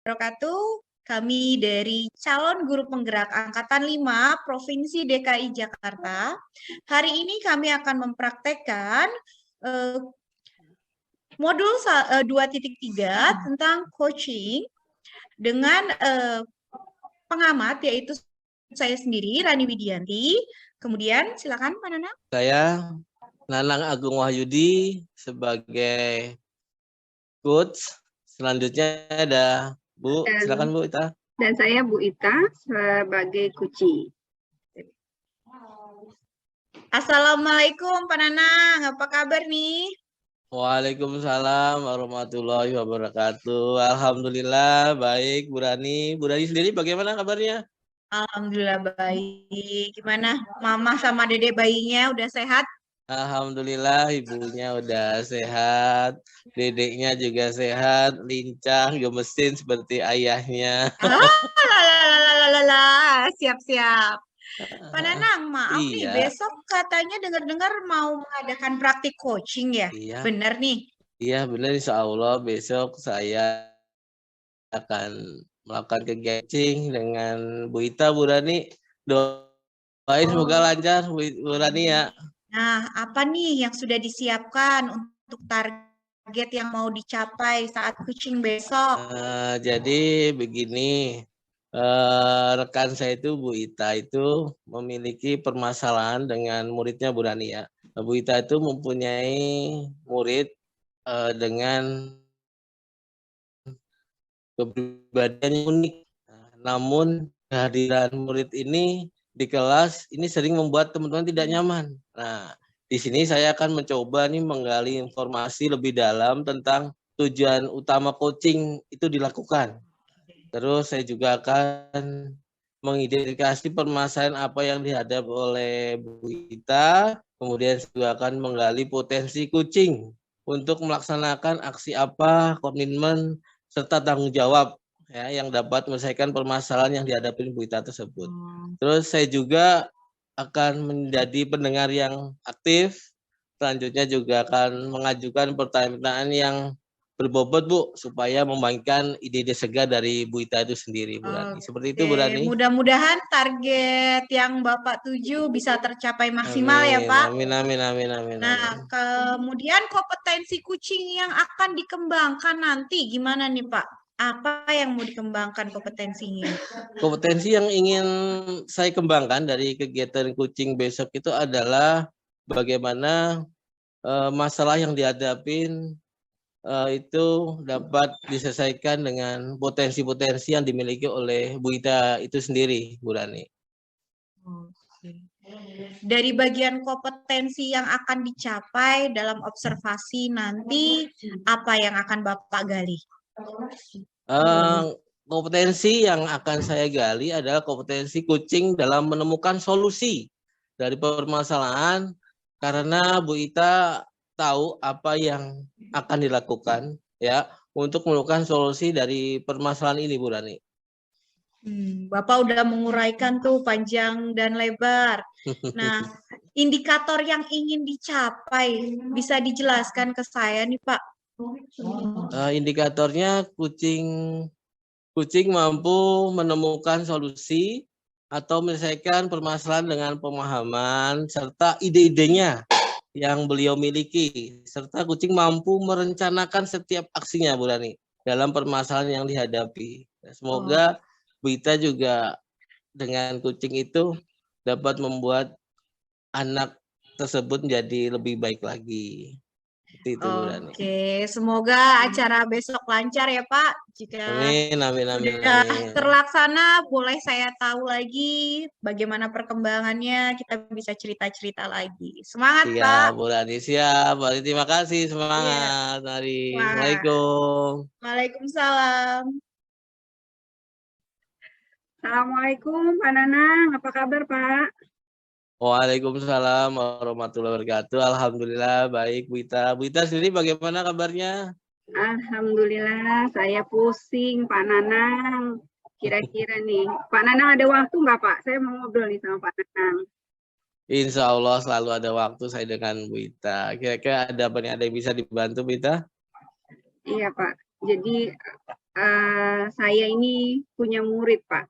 Wabarakatuh. Kami dari calon guru penggerak Angkatan 5 Provinsi DKI Jakarta. Hari ini kami akan mempraktekkan modul 2.3 tentang coaching dengan pengamat yaitu saya sendiri, Rani Widianti. Kemudian silakan Pak Nanang. Saya Nanang Agung Wahyudi sebagai coach. Selanjutnya ada Bu, silakan Bu Ita. Dan saya Bu Ita sebagai Kuci. Assalamualaikum Pak Nanang, apa kabar nih? Waalaikumsalam warahmatullahi wabarakatuh. Alhamdulillah baik Bu Rani. Bu Rani sendiri bagaimana kabarnya? Alhamdulillah baik. Gimana mama sama dedek bayinya udah sehat? Alhamdulillah ibunya udah sehat, dedeknya juga sehat, lincah, gemesin seperti ayahnya. Siap-siap. Pak Nanang, maaf nih, besok katanya dengar-dengar mau mengadakan praktik coaching ya? Iya. Bener nih? Iya benar, insya Allah besok saya akan melakukan kegiatan dengan Bu Ita, Bu Rani. Doain semoga lancar Bu Rani ya. Nah, apa nih yang sudah disiapkan untuk target yang mau dicapai saat coaching besok? Jadi begini, rekan saya itu Bu Ita itu memiliki permasalahan dengan muridnya Bu Rani ya. Bu Ita itu mempunyai murid dengan kepribadian yang unik. Namun kehadiran murid ini di kelas ini sering membuat teman-teman tidak nyaman. Nah, di sini saya akan mencoba nih menggali informasi lebih dalam tentang tujuan utama coaching itu dilakukan. Terus saya juga akan mengidentifikasi permasalahan apa yang dihadapi oleh Bu Ita. Kemudian saya juga akan menggali potensi coaching untuk melaksanakan aksi apa, komitmen, serta tanggung jawab ya yang dapat menyelesaikan permasalahan yang dihadapi Bu Ita tersebut. Terus saya juga akan menjadi pendengar yang aktif. Selanjutnya juga akan mengajukan pertanyaan yang berbobot Bu, supaya membangkitkan ide-ide segar dari Bu Ita itu sendiri, Bu Rani. Seperti itu Bu Rani. Mudah-mudahan target yang Bapak tuju bisa tercapai maksimal amin, ya Pak. Amin. Nah, kemudian kompetensi coaching yang akan dikembangkan nanti gimana nih Pak? Apa yang mau dikembangkan kompetensinya? Kompetensi yang ingin saya kembangkan dari kegiatan coaching besok itu adalah bagaimana masalah yang dihadapin itu dapat diselesaikan dengan potensi-potensi yang dimiliki oleh Bu Ita itu sendiri, Bu Rani. Dari bagian kompetensi yang akan dicapai dalam observasi nanti, apa yang akan Bapak gali? Kompetensi yang akan saya gali adalah kompetensi coaching dalam menemukan solusi dari permasalahan, karena Bu Ita tahu apa yang akan dilakukan ya untuk menemukan solusi dari permasalahan ini, Bu Rani. Bapak udah menguraikan tuh panjang dan lebar. Nah, indikator yang ingin dicapai bisa dijelaskan ke saya nih Pak? Indikatornya kucing mampu menemukan solusi atau menyelesaikan permasalahan dengan pemahaman serta ide-idenya yang beliau miliki, serta kucing mampu merencanakan setiap aksinya, Bu Rani, dalam permasalahan yang dihadapi. Semoga Bu Ita juga dengan kucing itu dapat membuat anak tersebut menjadi lebih baik lagi. Itu, Oke, semoga acara besok lancar ya Pak. Jika amin. terlaksana, boleh saya tahu lagi bagaimana perkembangannya, kita bisa cerita-cerita lagi. Semangat siap, Pak. Bu Rani, siap. Terima kasih, semangat. Mari. Assalamualaikum. Waalaikumsalam. Assalamualaikum Pak Nanang, apa kabar Pak? Waalaikumsalam warahmatullahi wabarakatuh. Alhamdulillah baik Bu Ita. Bu Ita sendiri bagaimana kabarnya? Alhamdulillah saya pusing Pak Nanang. Kira-kira nih, Pak Nanang ada waktu nggak Pak? Saya mau ngobrol nih sama Pak Nanang. Insya Allah selalu ada waktu saya dengan Bu Ita. Kira-kira ada apa nih? Ada yang bisa dibantu Bu Ita? Iya Pak, jadi saya ini punya murid, Pak,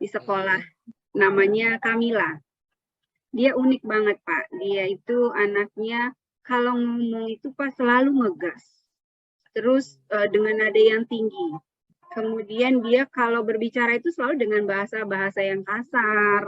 di sekolah. Namanya Kamila. Dia unik banget, Pak. Dia itu anaknya kalau ngomong itu Pak selalu ngegas. Terus dengan nada yang tinggi. Kemudian dia kalau berbicara itu selalu dengan bahasa-bahasa yang kasar.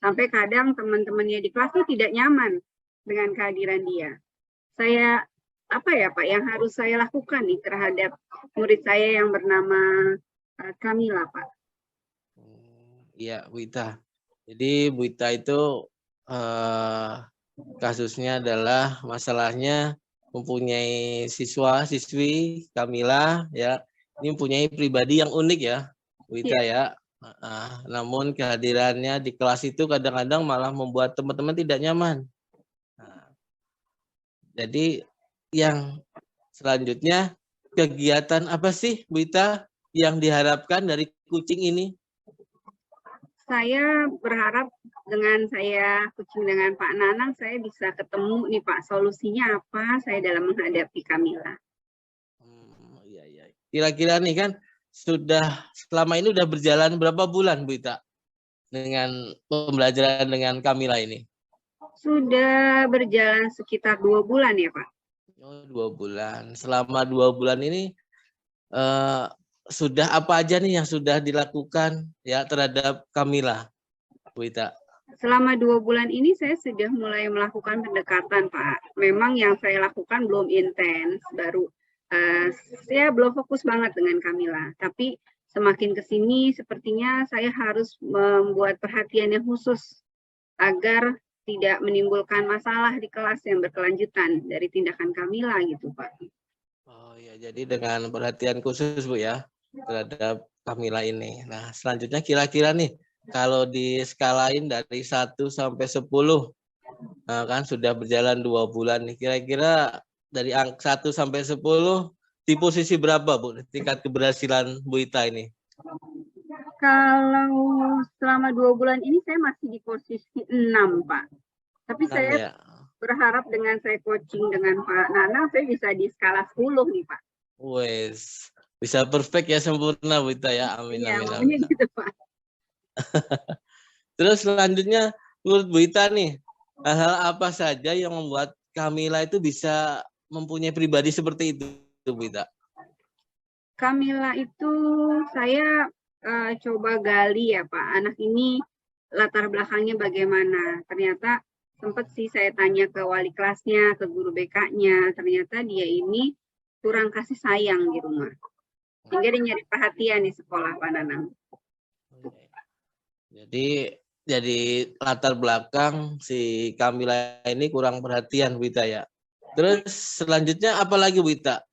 Sampai kadang teman-temannya di kelas itu tidak nyaman dengan kehadiran dia. Saya, apa ya Pak, yang harus saya lakukan nih terhadap murid saya yang bernama Kamila, Pak? Iya, Bu Ita. Jadi Bu Ita itu kasusnya adalah masalahnya mempunyai siswa-siswi Kamila ya, ini mempunyai pribadi yang unik ya, Bu Ita ya. Namun kehadirannya di kelas itu kadang-kadang malah membuat teman-teman tidak nyaman. Jadi yang selanjutnya kegiatan apa sih Bu Ita yang diharapkan dari kucing ini? Saya berharap dengan saya kucing dengan Pak Nanang, saya bisa ketemu nih Pak, solusinya apa saya dalam menghadapi Kamila. Iya. Kira-kira nih kan sudah selama ini udah berjalan berapa bulan Bu Ita dengan pembelajaran dengan Kamila ini? Sudah berjalan sekitar 2 bulan ya Pak. Oh, 2 bulan. Selama 2 bulan ini sudah apa aja nih yang sudah dilakukan ya terhadap Kamila, Bu Ita? Selama 2 bulan ini saya sudah mulai melakukan pendekatan, Pak. Memang yang saya lakukan belum intens, baru saya belum fokus banget dengan Kamila. Tapi semakin ke sini sepertinya saya harus membuat perhatian yang khusus agar tidak menimbulkan masalah di kelas yang berkelanjutan dari tindakan Kamila gitu, Pak. Oh ya, jadi dengan perhatian khusus Bu ya terhadap Kamila ini. Nah, selanjutnya kira-kira nih kalau diskalain dari 1 sampai 10 kan sudah berjalan 2 bulan nih. Kira-kira dari angka 1 sampai 10 di posisi berapa Bu tingkat keberhasilan Bu Ita ini? Kalau selama 2 bulan ini saya masih di posisi 6, Pak. Tapi 6, saya berharap dengan saya coaching dengan Pak Nana, saya bisa di skala 10 nih, Pak. Wes, bisa perfect ya, sempurna Bu Ita ya. Amin, ya, amin. Gitu, Pak. Terus selanjutnya menurut Bu Ita nih, hal-hal apa saja yang membuat Kamila itu bisa mempunyai pribadi seperti itu, Bu Ita? Kamila itu saya coba gali ya Pak, anak ini latar belakangnya bagaimana. Ternyata sempat sih saya tanya ke wali kelasnya, ke guru BK-nya, ternyata dia ini kurang kasih sayang di rumah. Sehingga dia nyari perhatian di sekolah, Pak Nanang. Jadi latar belakang si Kamila ini kurang perhatian Bu Ita ya. Terus selanjutnya apa lagi Bu Ita?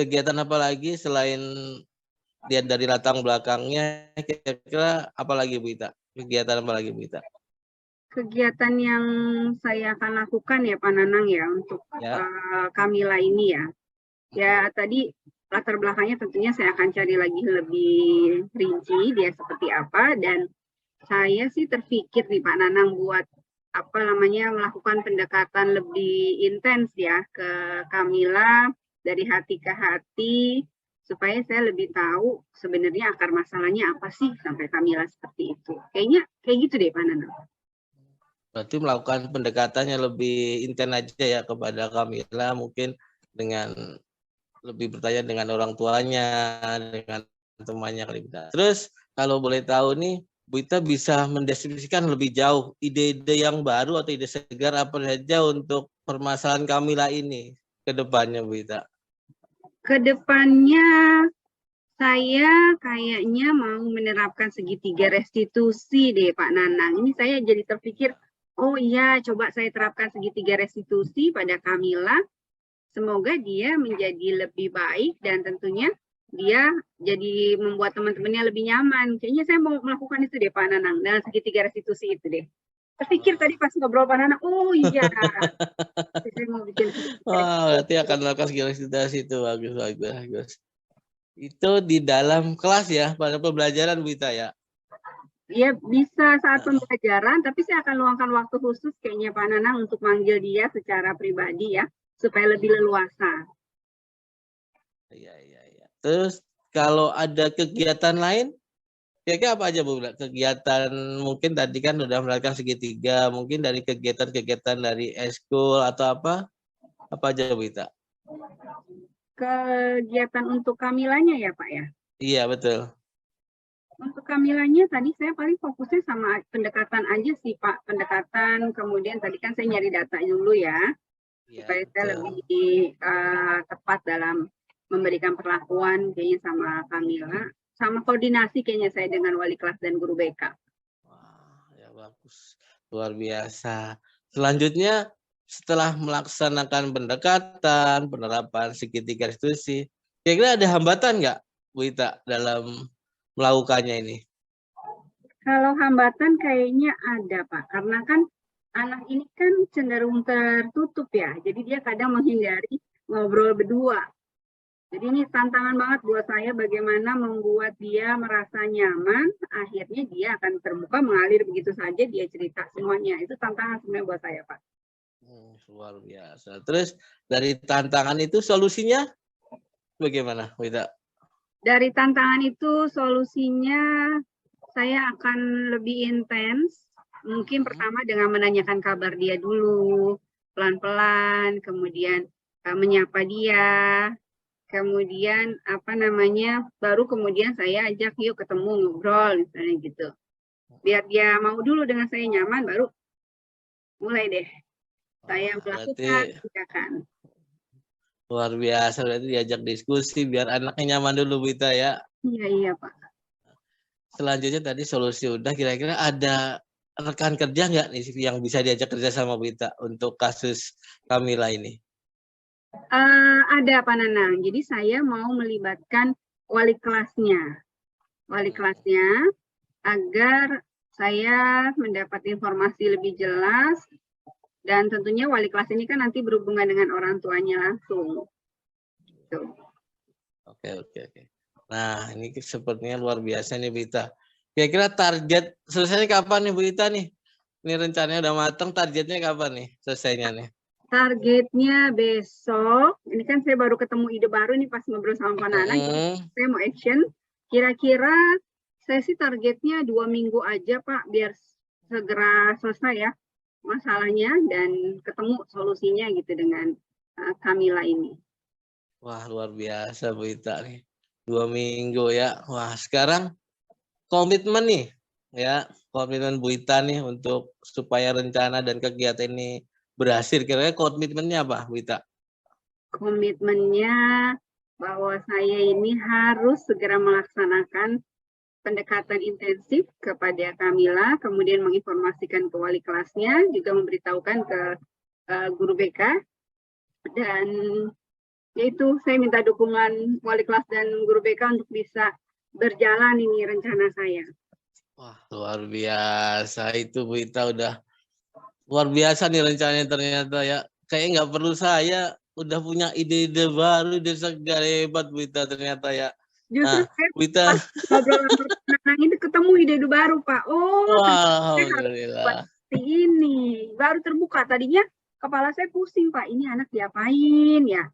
Kegiatan apa lagi selain dia dari latar belakangnya, kira-kira apa lagi Bu Ita? Kegiatan apa lagi Bu Ita? Kegiatan yang saya akan lakukan ya Pak Nanang ya untuk Kamila ini ya. Ya tadi latar belakangnya tentunya saya akan cari lagi lebih rinci dia seperti apa, dan saya sih terpikir nih Pak Nanang buat melakukan pendekatan lebih intens ya ke Kamila dari hati ke hati, supaya saya lebih tahu sebenarnya akar masalahnya apa sih sampai Kamila seperti itu. Kayaknya kayak gitu deh Pak Nanang. Berarti melakukan pendekatannya lebih intens aja ya kepada Kamila, mungkin dengan lebih bertanya dengan orang tuanya, dengan temannya kali. Terus kalau boleh tahu nih, Bu Ita bisa mendeskripsikan lebih jauh ide-ide yang baru atau ide segar apa saja untuk permasalahan Kamila ini ke depannya, Bu Ita? Kedepannya saya kayaknya mau menerapkan segitiga restitusi deh Pak Nanang. Ini saya jadi terpikir, oh iya coba saya terapkan segitiga restitusi pada Kamila. Semoga dia menjadi lebih baik dan tentunya dia jadi membuat teman-temannya lebih nyaman. Kayaknya saya mau melakukan itu deh Pak Nanang, dengan segitiga restitusi itu deh. Terpikir tadi pas ngobrol Pak Nanang, oh iya. Saya mau bikin. Berarti akan melakukan segitiga restitusi itu, bagus. Itu di dalam kelas ya, pada pembelajaran Bu Ita ya? Ya bisa saat pembelajaran, tapi saya akan luangkan waktu khusus kayaknya Pak Nanang untuk manggil dia secara pribadi ya, supaya lebih leluasa. Iya. Terus kalau ada kegiatan lain, kira-kira apa aja Bu? Kegiatan mungkin tadi kan udah melakukan segitiga, mungkin dari kegiatan-kegiatan dari eskul atau apa aja Bu Ita? Kegiatan untuk Kamilanya ya Pak ya? Iya betul. Untuk Kamilanya tadi saya paling fokusnya sama pendekatan aja sih Pak. Pendekatan, kemudian tadi kan saya nyari data dulu ya. Iya, Supaya saya betul. lebih tepat dalam memberikan perlakuan kayaknya sama Kamila. Sama koordinasi kayaknya saya dengan wali kelas dan guru BK. Wah, ya bagus. Luar biasa. Selanjutnya, setelah melaksanakan pendekatan, penerapan segitiga restitusi, kira-kira ada hambatan nggak, Bu Ita, dalam melakukannya ini? Kalau hambatan kayaknya ada, Pak. Karena kan anak ini kan cenderung tertutup ya. Jadi dia kadang menghindari ngobrol berdua. Jadi ini tantangan banget buat saya bagaimana membuat dia merasa nyaman, akhirnya dia akan terbuka mengalir begitu saja, dia cerita semuanya. Itu tantangan sebenarnya buat saya, Pak. Luar biasa. Terus dari tantangan itu solusinya bagaimana, Wita? Dari tantangan itu solusinya saya akan lebih intens. Mungkin pertama dengan menanyakan kabar dia dulu, pelan-pelan, kemudian menyapa dia. Kemudian baru kemudian saya ajak yuk ketemu ngobrol misalnya gitu. Biar dia mau dulu dengan saya nyaman, baru mulai deh saya melakukan tindakan. Luar biasa, berarti diajak diskusi biar anaknya nyaman dulu Bu Ita ya. Iya Pak. Selanjutnya tadi solusi udah, kira-kira ada rekan kerja nggak nih yang bisa diajak kerja sama Bu Ita untuk kasus Kamila ini? Ada Pak Nanang. Jadi saya mau melibatkan wali kelasnya agar saya mendapat informasi lebih jelas, dan tentunya wali kelas ini kan nanti berhubungan dengan orang tuanya langsung. Gitu. Oke. Nah ini sepertinya luar biasa nih Bu Ita. Kira-kira target selesainya kapan nih Bu Ita nih? Ini rencananya udah matang, targetnya kapan nih selesainya nih? Targetnya besok. Ini kan saya baru ketemu ide baru nih pas ngobrol sama Pak Nanang. Saya mau action. Kira-kira saya sih targetnya 2 minggu aja Pak, biar segera selesai ya masalahnya dan ketemu solusinya gitu dengan Kamila ini. Wah luar biasa Bu Ita nih. 2 minggu ya. Wah sekarang komitmen nih ya, komitmen Bu Ita nih untuk supaya rencana dan kegiatan ini berhasil, kira-kira komitmennya apa Bu Ita? Komitmennya bahwa saya ini harus segera melaksanakan pendekatan intensif kepada Kamila, kemudian menginformasikan ke wali kelasnya, juga memberitahukan ke guru BK, dan yaitu saya minta dukungan wali kelas dan guru BK untuk bisa berjalan ini rencana saya. Wah luar biasa itu Bu Ita, udah luar biasa nih rencananya ternyata ya. Kayaknya nggak perlu saya, udah punya ide-ide baru, ide segar, hebat Bu Ita ternyata ya. Justru Bu Ita ngobrol Nanang itu ketemu ide baru Pak. Alhamdulillah. Seperti ini baru terbuka, tadinya kepala saya pusing Pak, ini anak diapain ya.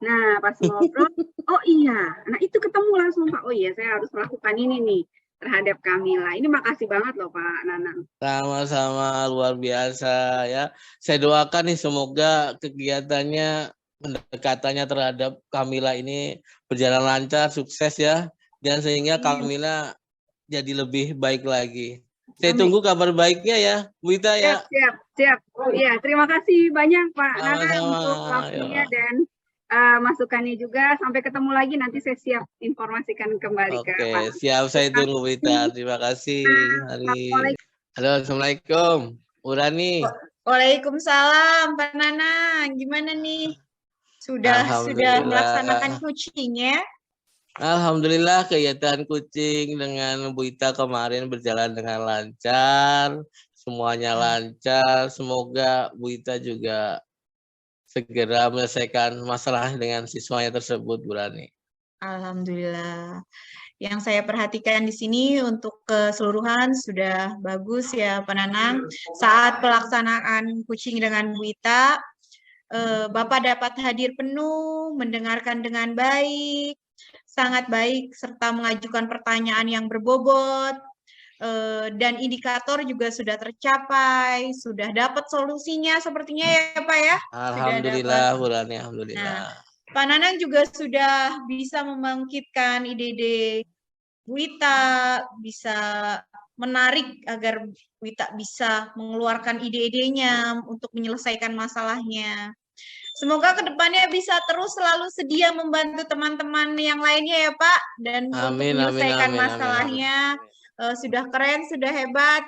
Nah pas ngobrol, oh iya, nah itu ketemu langsung Pak, oh iya saya harus melakukan ini nih terhadap Kamila. Ini makasih banget loh Pak Nanang. Sama-sama, luar biasa ya. Saya doakan nih semoga kegiatannya, pendekatannya terhadap Kamila ini berjalan lancar, sukses ya, dan sehingga Kamila jadi lebih baik lagi. Saya tunggu kabar baiknya ya, Bu Ita ya. Siap. Iya, terima kasih banyak Pak Nanang untuk waktunya dan masukannya juga. Sampai ketemu lagi, nanti saya siap informasikan kembali ke Pak. Oke, siap, saya tunggu Bu Ita. Terima kasih. Halo, Assalamualaikum. Urani. Waalaikumsalam, Pak Nanang. Gimana nih? Sudah melaksanakan kucingnya? Alhamdulillah kegiatan kucing dengan Bu Ita kemarin berjalan dengan lancar. Semuanya lancar. Semoga Bu Ita juga segera menyelesaikan masalah dengan siswanya tersebut, Bu Rani. Alhamdulillah. Yang saya perhatikan di sini untuk keseluruhan sudah bagus ya Pak Nanang. Saat pelaksanaan kucing dengan Bu Ita, Bapak dapat hadir penuh, mendengarkan dengan baik, sangat baik, serta mengajukan pertanyaan yang berbobot, dan indikator juga sudah tercapai, sudah dapat solusinya sepertinya ya Pak ya? Alhamdulillah, Bu Rani, alhamdulillah. Nah, Pak Nanang juga sudah bisa membangkitkan ide-ide Bu Ita, bisa menarik agar Bu Ita bisa mengeluarkan ide-idenya untuk menyelesaikan masalahnya. Semoga kedepannya bisa terus selalu sedia membantu teman-teman yang lainnya ya Pak, dan untuk menyelesaikan masalahnya. Sudah keren, sudah hebat.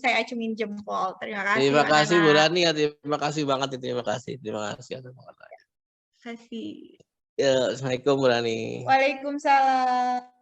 Saya acungin jempol. Terima kasih. Terima kasih Bu Rani, ya, terima kasih banget, terima kasih. Terima kasih. Terima kasih. Ya, Assalamualaikum Bu Rani. Waalaikumsalam.